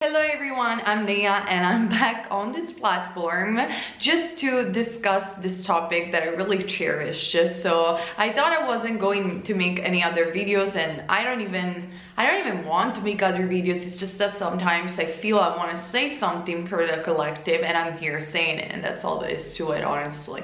Hello everyone, I'm Neyah and I'm back on this platform just to discuss this topic that I really cherish. So I thought I wasn't going to make any other videos, and I don't even want to make other videos. It's just that sometimes I feel I want to say something for the collective and I'm here saying it, and that's all there is to it, honestly.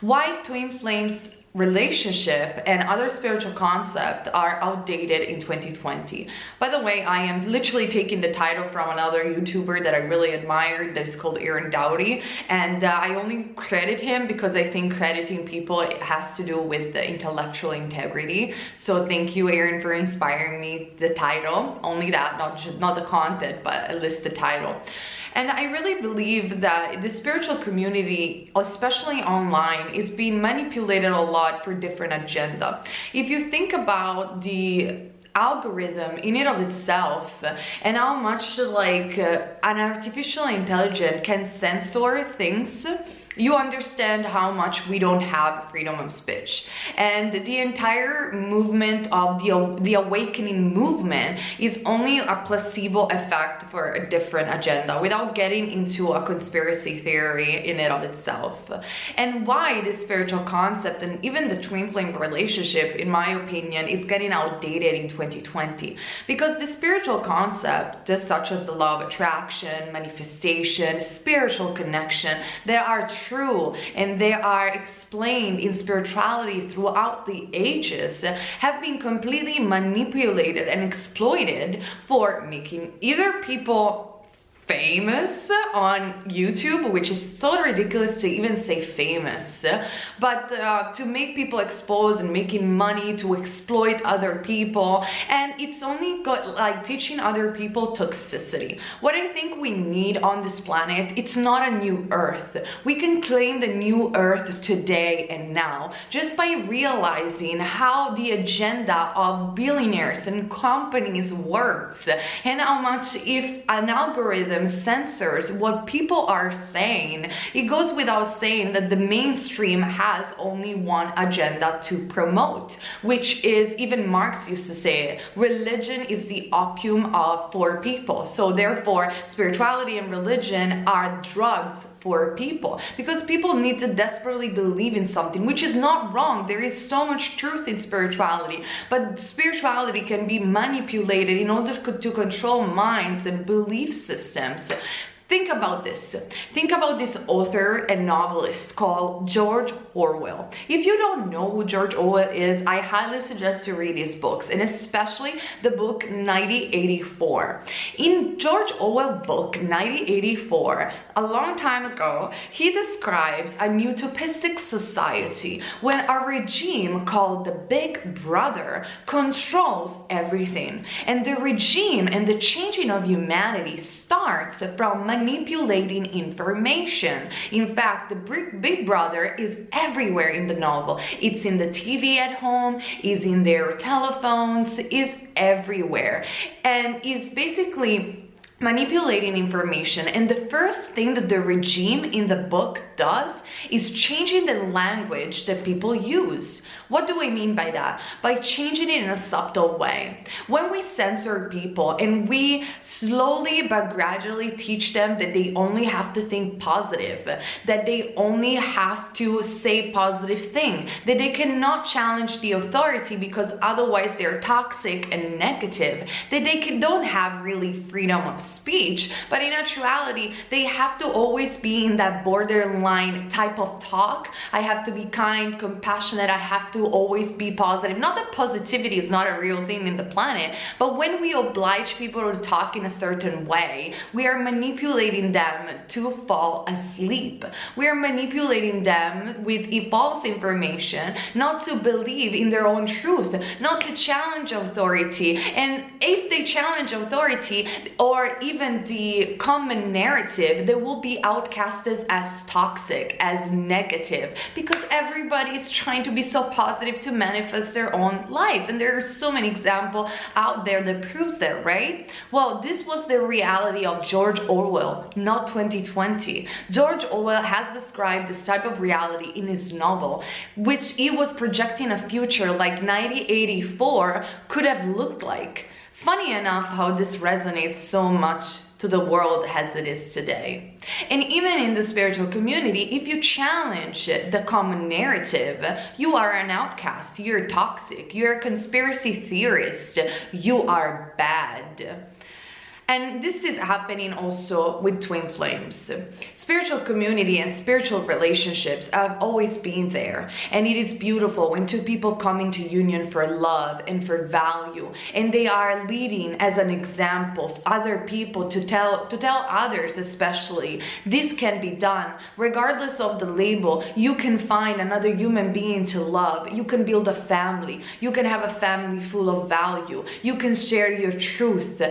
Why twin flames relationship and other spiritual concepts are outdated in 2020. By the way, I am literally taking the title from another YouTuber that I really admire that is called Aaron Doughty, and I only credit him because I think crediting people, it has to do with the intellectual integrity. So thank you, Aaron, for inspiring me. The title, only that, not the content, but at least the title. And I really believe that the spiritual community, especially online, is being manipulated a lot for different agenda. If you think about the algorithm in and of itself and how much like an artificial intelligence can censor things, you understand how much we don't have freedom of speech. And the entire movement of the awakening movement is only a placebo effect for a different agenda, without getting into a conspiracy theory in and of itself. And why this spiritual concept and even the twin flame relationship, in my opinion, is getting outdated in 2020. Because the spiritual concept, such as the law of attraction, manifestation, spiritual connection, they are true and they are explained in spirituality throughout the ages, have been completely manipulated and exploited for making either people famous on YouTube, which is so ridiculous to even say famous, but to make people exposed and making money to exploit other people. And it's only got like teaching other people toxicity. What I think we need on this planet, it's not a new earth. We can claim the new earth today and now just by realizing how the agenda of billionaires and companies works, and how much if an algorithm censors what people are saying, it goes without saying that the mainstream has only one agenda to promote, which is, even Marx used to say it, religion is the opium for people. So therefore spirituality and religion are drugs for people, because people need to desperately believe in something, which is not wrong. There is so much truth in spirituality, but spirituality can be manipulated in order to control minds and belief systems. Think about this. Think about this author and novelist called George Orwell. If you don't know who George Orwell is, I highly suggest to read his books, and especially the book 1984. In George Orwell's book 1984, a long time ago, he describes a utopistic society when a regime called the Big Brother controls everything. And the regime and the changing of humanity starts from manipulating information. In fact, the Big Brother is everywhere in the novel. It's in the TV at home, is in their telephones, is everywhere, and is basically manipulating information. And the first thing that the regime in the book does is changing the language that people use. What do I mean by that? By changing it in a subtle way. When we censor people and we slowly but gradually teach them that they only have to think positive, that they only have to say positive things, that they cannot challenge the authority because otherwise they're toxic and negative, that they don't have really freedom of speech, but in actuality they have to always be in that borderline type of talk. I have to be kind, compassionate, I have to always be positive. Not that positivity is not a real thing in the planet, but when we oblige people to talk in a certain way, we are manipulating them to fall asleep. We are manipulating them with false information, not to believe in their own truth, not to challenge authority. And if they challenge authority or even the common narrative, they will be outcasted as toxic, as negative, because everybody is trying to be so positive to manifest their own life. And there are so many examples out there that proves that, right? Well, this was the reality of George Orwell, not 2020. George Orwell has described this type of reality in his novel, which he was projecting a future like 1984 could have looked like. Funny enough how this resonates so much to the world as it is today. And even in the spiritual community, if you challenge the common narrative, you are an outcast, you're toxic, you're a conspiracy theorist, you are bad. And this is happening also with twin flames. Spiritual community and spiritual relationships have always been there. And it is beautiful when two people come into union for love and for value. And they are leading as an example for other people to tell others especially, this can be done. Regardless of the label, you can find another human being to love. You can build a family. You can have a family full of value. You can share your truth.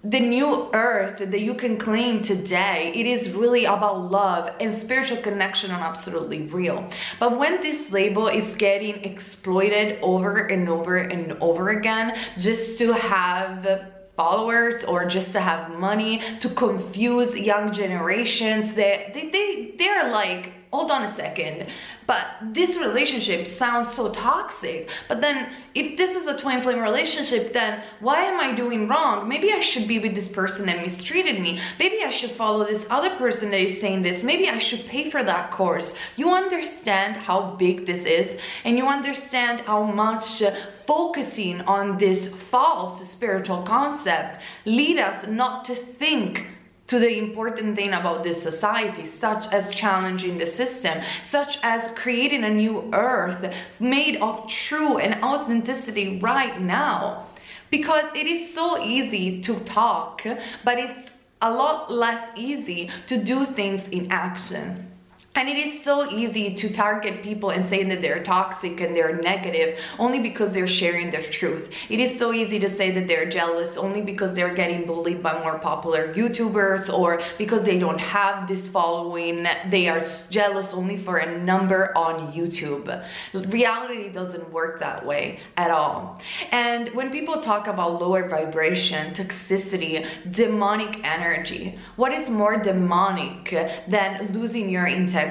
The new earth that you can claim today, it is really about love and spiritual connection are absolutely real. But when this label is getting exploited over and over and over again, just to have followers or just to have money, to confuse young generations, they're like, hold on a second, but this relationship sounds so toxic. But then if this is a twin flame relationship, then why am I doing wrong? Maybe I should be with this person that mistreated me. Maybe I should follow this other person that is saying this. Maybe I should pay for that course. You understand how big this is, and you understand how much focusing on this false spiritual concept lead us not to think to the important thing about this society, such as challenging the system, such as creating a new earth made of true and authenticity right now. Because it is so easy to talk, but it's a lot less easy to do things in action. And it is so easy to target people and say that they're toxic and they're negative only because they're sharing their truth. It is so easy to say that they're jealous only because they're getting bullied by more popular YouTubers, or because they don't have this following. They are jealous only for a number on YouTube. Reality doesn't work that way at all. And when people talk about lower vibration, toxicity, demonic energy, what is more demonic than losing your integrity?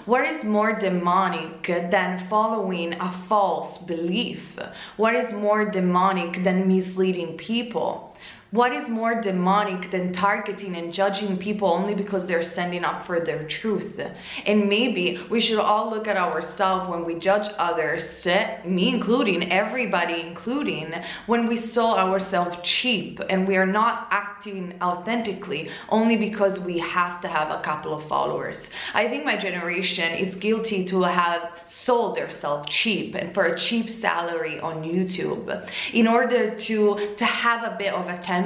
What is more demonic than following a false belief? What is more demonic than misleading people? What is more demonic than targeting and judging people only because they're standing up for their truth? And maybe we should all look at ourselves when we judge others, me including, everybody including, when we sell ourselves cheap and we are not acting authentically only because we have to have a couple of followers. I think my generation is guilty to have sold themselves cheap and for a cheap salary on YouTube in order to have a bit of attention,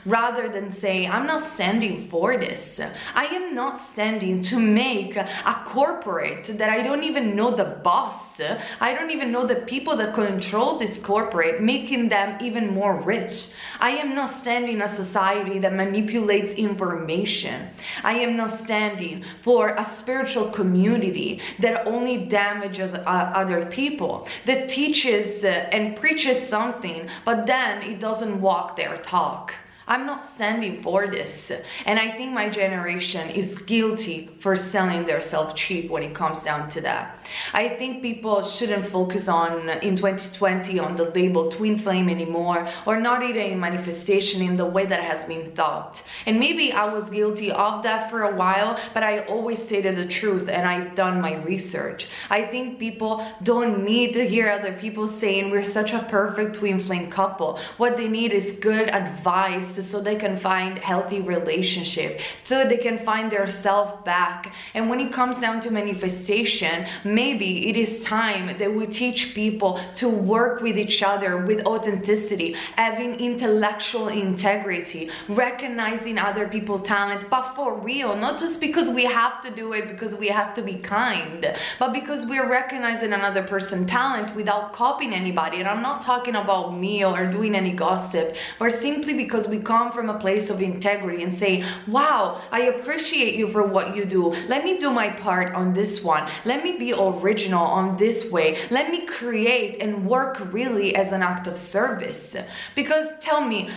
rather than say, I'm not standing for this. I am not standing to make a corporate that I don't even know the boss. I don't even know the people that control this corporate, making them even more rich. I am not standing in a society that manipulates information. I am not standing for a spiritual community that only damages other people, that teaches and preaches something, but then it doesn't walk their talk. I'm not standing for this. And I think my generation is guilty for selling themselves cheap when it comes down to that. I think people shouldn't focus on, in 2020, on the label twin flame anymore, or not even in manifestation in the way that has been thought. And maybe I was guilty of that for a while, but I always stated the truth and I've done my research. I think people don't need to hear other people saying we're such a perfect twin flame couple. What they need is good advice so they can find healthy relationship, so they can find their self back. And when it comes down to manifestation, maybe it is time that we teach people to work with each other with authenticity, having intellectual integrity, recognizing other people's talent, but for real, not just because we have to do it because we have to be kind, but because we're recognizing another person's talent without copying anybody. And I'm not talking about me or doing any gossip, but simply because we come from a place of integrity and say, wow, I appreciate you for what you do. Let me do my part on this one. Let me be original on this way. Let me create and work really as an act of service. Because tell me,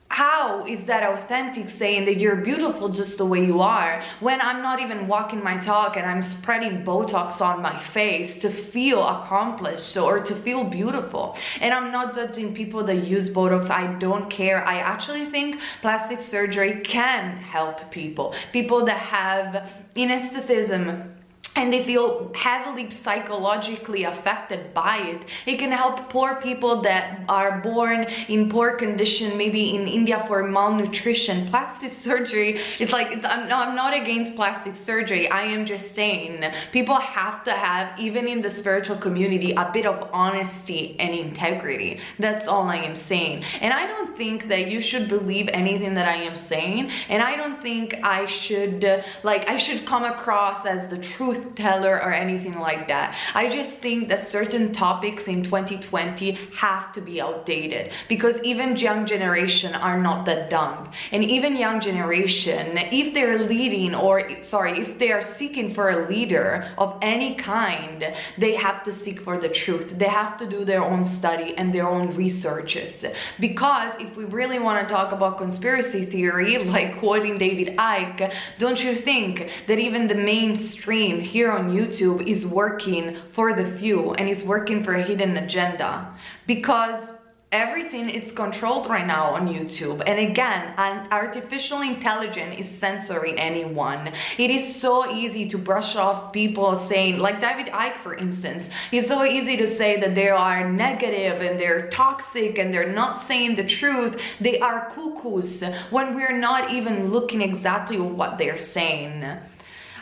how is that authentic, saying that you're beautiful just the way you are, when I'm not even walking my talk and I'm spreading Botox on my face to feel accomplished or to feel beautiful? And I'm not judging people that use Botox. I don't care. I actually think plastic surgery can help people that have aestheticism and they feel heavily psychologically affected by it. It can help poor people that are born in poor condition, maybe in India for malnutrition. Plastic surgery, I'm not against plastic surgery. I am just saying people have to have, even in the spiritual community, a bit of honesty and integrity. That's all I am saying. And I don't think that you should believe anything that I am saying. And I don't think I should come across as the truth teller or anything like that. I just think that certain topics in 2020 have to be outdated, because even young generation are not that dumb. And even young generation, if they're leading, if they are seeking for a leader of any kind, they have to seek for the truth. They have to do their own study and their own researches. Because if we really want to talk about conspiracy theory, like quoting David Icke, don't you think that even the mainstream here on YouTube is working for the few and is working for a hidden agenda? Because everything is controlled right now on YouTube. And again, an artificial intelligence is censoring anyone. It is so easy to brush off people saying, like David Icke, for instance, it's so easy to say that they are negative and they're toxic and they're not saying the truth. They are cuckoos, when we're not even looking exactly what they're saying.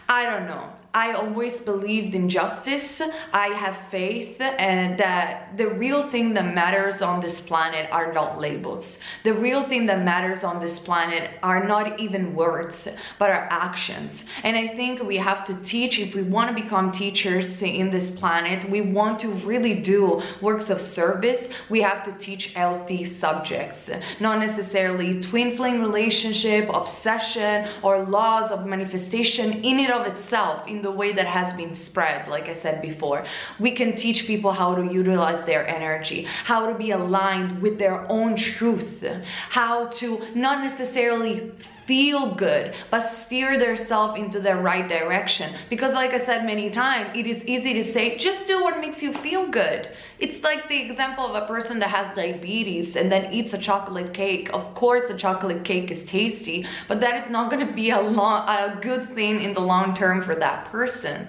I don't know. I always believed in justice. I have faith, and that the real thing that matters on this planet are not labels. The real thing that matters on this planet are not even words, but our actions. And I think we have to teach, if we want to become teachers in this planet, we want to really do works of service, we have to teach healthy subjects, not necessarily twin flame relationship, obsession, or laws of manifestation in and of itself, in the way that has been spread. Like I said before, we can teach people how to utilize their energy, how to be aligned with their own truth, how to not necessarily feel good, but steer themselves into the right direction. Because like I said many times, it is easy to say, just do what makes you feel good. It's like the example of a person that has diabetes and then eats a chocolate cake. Of course, a chocolate cake is tasty, but that is not going to be a good thing in the long term for that person.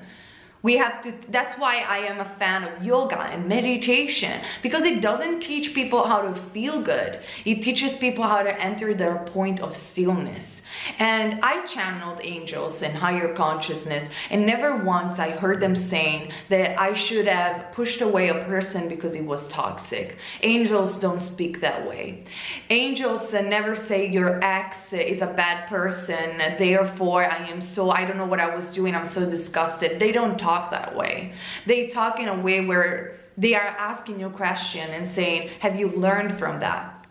We have to, that's why I am a fan of yoga and meditation, because it doesn't teach people how to feel good. It teaches people how to enter their point of stillness. And I channeled angels and higher consciousness, and never once I heard them saying that I should have pushed away a person because he was toxic. Angels don't speak that way. Angels never say your ex is a bad person, therefore I don't know what I was doing, I'm so disgusted. They don't talk that way. They talk in a way where they are asking you a question and saying, have you learned from that?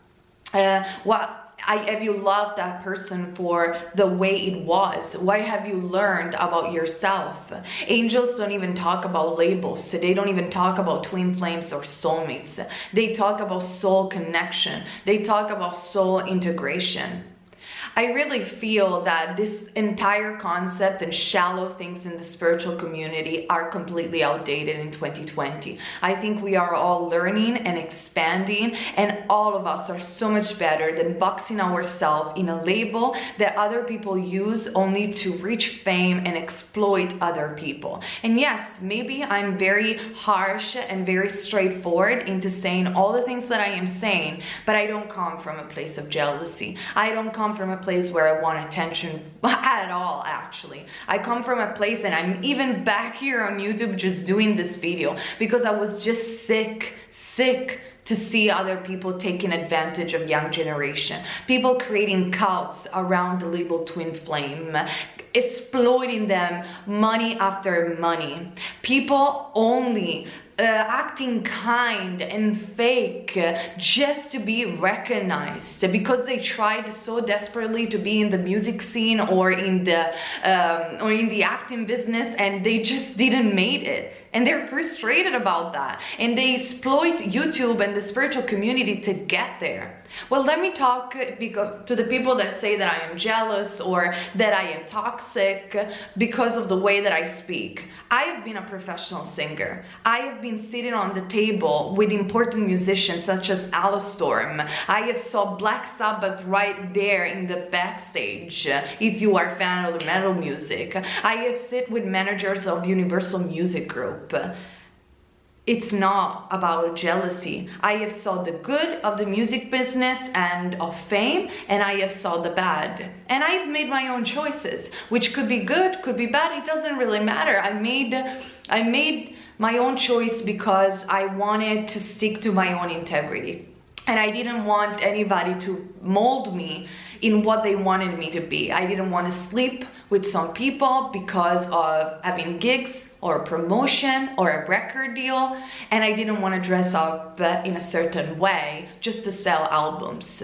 Have you loved that person for the way it was? What have you learned about yourself? Angels don't even talk about labels. They don't even talk about twin flames or soulmates. They talk about soul connection. They talk about soul integration. I really feel that this entire concept and shallow things in the spiritual community are completely outdated in 2020. I think we are all learning and expanding, and all of us are so much better than boxing ourselves in a label that other people use only to reach fame and exploit other people. And yes, maybe I'm very harsh and very straightforward into saying all the things that I am saying, but I don't come from a place of jealousy. I don't come from a place where I want attention at all, actually. I come from a place, and I'm even back here on YouTube just doing this video because I was just sick to see other people taking advantage of young generation. People creating cults around the label twin flame, exploiting them money after money. People only acting kind and fake just to be recognized because they tried so desperately to be in the music scene or in the acting business, and they just didn't make it. And they're frustrated about that. And they exploit YouTube and the spiritual community to get there. Well, let me talk to the people that say that I am jealous or that I am toxic because of the way that I speak. I have been a professional singer. I have been sitting on the table with important musicians such as Alice Storm. I have saw Black Sabbath right there in the backstage, if you are a fan of the metal music. I have sit with managers of Universal Music Group. It's not about jealousy. I have saw the good of the music business and of fame, and I have saw the bad. And I've made my own choices, which could be good, could be bad, it doesn't really matter. I made my own choice because I wanted to stick to my own integrity. And I didn't want anybody to mold me in what they wanted me to be. I didn't want to sleep with some people because of having gigs or a promotion or a record deal, and I didn't want to dress up in a certain way just to sell albums.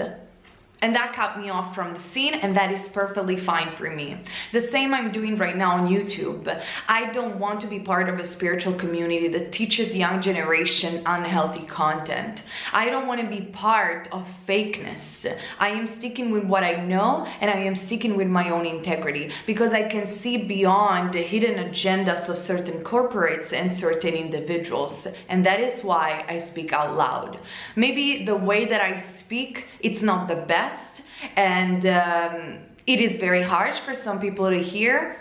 And that cut me off from the scene, and that is perfectly fine for me. The same I'm doing right now on YouTube. I don't want to be part of a spiritual community that teaches young generation unhealthy content. I don't want to be part of fakeness. I am sticking with what I know, and I am sticking with my own integrity, because I can see beyond the hidden agendas of certain corporates and certain individuals. And that is why I speak out loud. Maybe the way that I speak, it's not the best, and it is very harsh for some people to hear,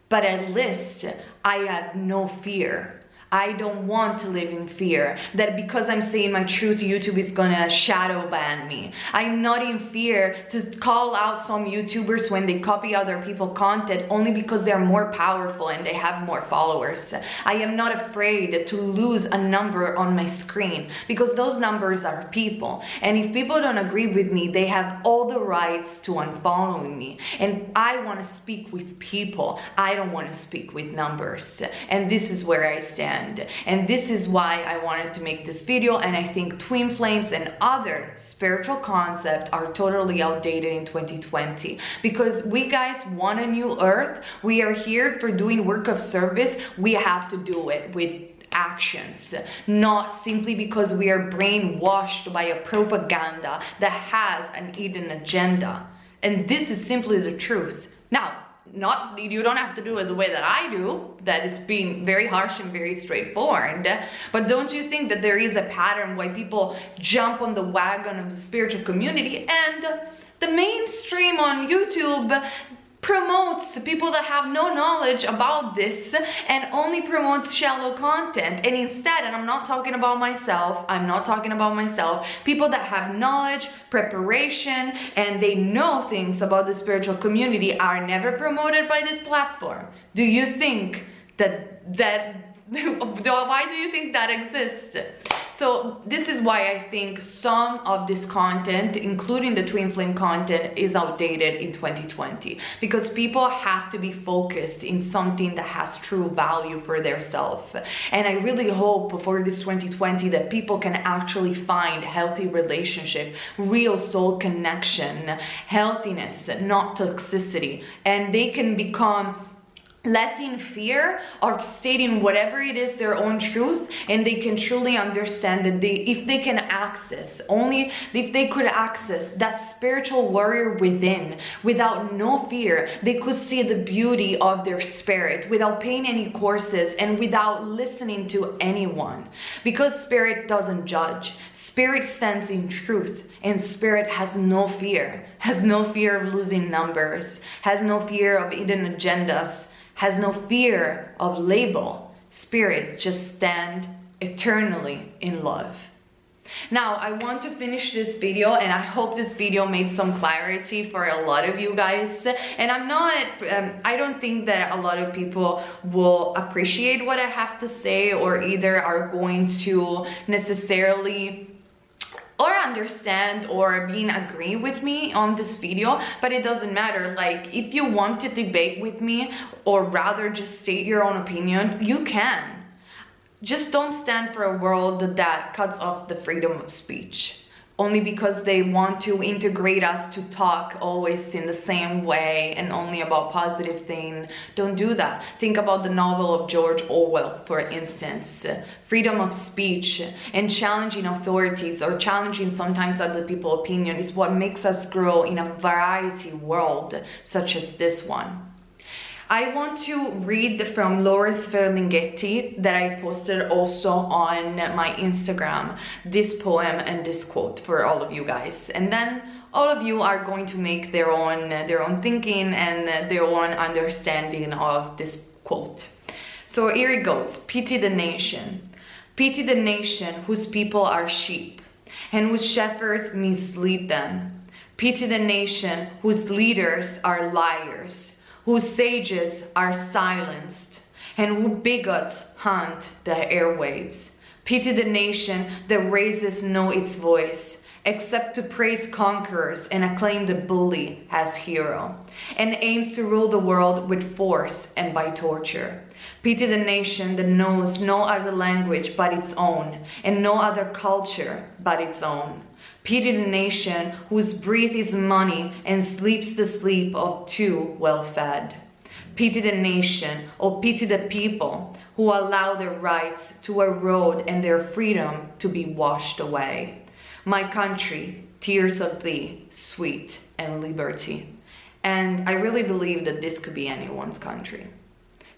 but at least I have no fear. I don't want to live in fear that because I'm saying my truth, YouTube is gonna shadow ban me. I'm not in fear to call out some YouTubers when they copy other people's content only because they're more powerful and they have more followers. I am not afraid to lose a number on my screen because those numbers are people. And if people don't agree with me, they have all the rights to unfollow me. And I want to speak with people. I don't want to speak with numbers. And this is where I stand. And this is why I wanted to make this video, and I think twin flames and other spiritual concepts are totally outdated in 2020, because we guys want a new earth. We are here for doing work of service. We have to do it with actions, not simply because we are brainwashed by a propaganda that has an hidden agenda. And this is simply the truth. Now, you don't have to do it the way that I do, that it's being very harsh and very straightforward, but don't you think that there is a pattern why people jump on the wagon of the spiritual community, and the mainstream on YouTube promotes people that have no knowledge about this and only promotes shallow content? And instead, and I'm not talking about myself, people that have knowledge, preparation, and they know things about the spiritual community are never promoted by this platform. Do you think why do you think that exists? So this is why I think some of this content, including the twin flame content, is outdated in 2020, because people have to be focused in something that has true value for their self. And I really hope for this 2020 that people can actually find healthy relationship, real soul connection, healthiness, not toxicity, and they can become less in fear of stating whatever it is their own truth, and they can truly understand that if they could access that spiritual warrior within without no fear, they could see the beauty of their spirit without paying any courses and without listening to anyone, because spirit doesn't judge. Spirit stands in truth, and spirit has no fear of losing numbers, has no fear of hidden agendas, has no fear of label. Spirits just stand eternally in love. Now, I want to finish this video, and I hope this video made some clarity for a lot of you guys. And I don't think that a lot of people will appreciate what I have to say, or either are going to necessarily or understand or agree with me on this video, but it doesn't matter. Like, if you want to debate with me or rather just state your own opinion, you can. Just don't stand for a world that cuts off the freedom of speech. only because they want to integrate us to talk always in the same way and only about positive things. Don't do that. Think about the novel of George Orwell, for instance. Freedom of speech and challenging authorities or challenging sometimes other people's opinion is what makes us grow in a variety world such as this one. I want to read from Loris Ferlinghetti that I posted also on my Instagram, this poem and this quote for all of you guys. And then all of you are going to make their own thinking and their own understanding of this quote. So here it goes. Pity the nation. Pity the nation whose people are sheep and whose shepherds mislead them. Pity the nation whose leaders are liars, whose sages are silenced, and whose bigots haunt the airwaves. Pity the nation that raises no its voice, except to praise conquerors and acclaim the bully as hero, and aims to rule the world with force and by torture. Pity the nation that knows no other language but its own, and no other culture but its own. Pity the nation whose breath is money and sleeps the sleep of two well-fed. Pity the nation, or pity the people who allow their rights to erode and their freedom to be washed away. My country, tears of thee, sweet and liberty. And I really believe that this could be anyone's country.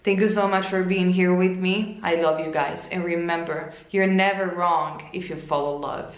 Thank you so much for being here with me. I love you guys. And remember, you're never wrong if you follow love.